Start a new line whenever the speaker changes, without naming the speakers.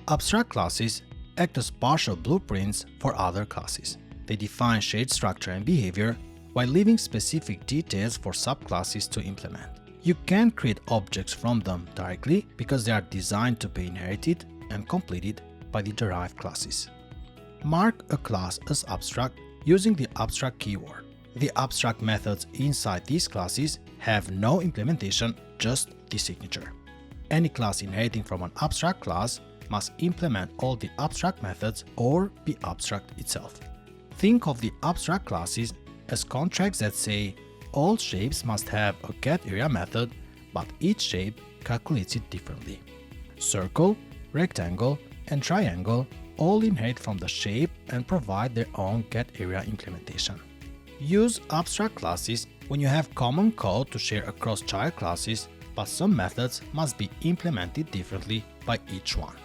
Abstract classes act as partial blueprints for other classes. They define shared structure and behavior while leaving specific details for subclasses to implement. You can create objects from them directly because they are designed to be inherited and completed by the derived classes. Mark a class as abstract using the abstract keyword. The abstract methods inside these classes have no implementation, just the signature. Any class inheriting from an abstract class must implement all the abstract methods or be abstract itself. Think of the abstract classes as contracts that say all shapes must have a getArea method, but each shape calculates it differently. Circle, rectangle, and triangle all inherit from the shape and provide their own getArea implementation. Use abstract classes when you have common code to share across child classes, but some methods must be implemented differently by each one.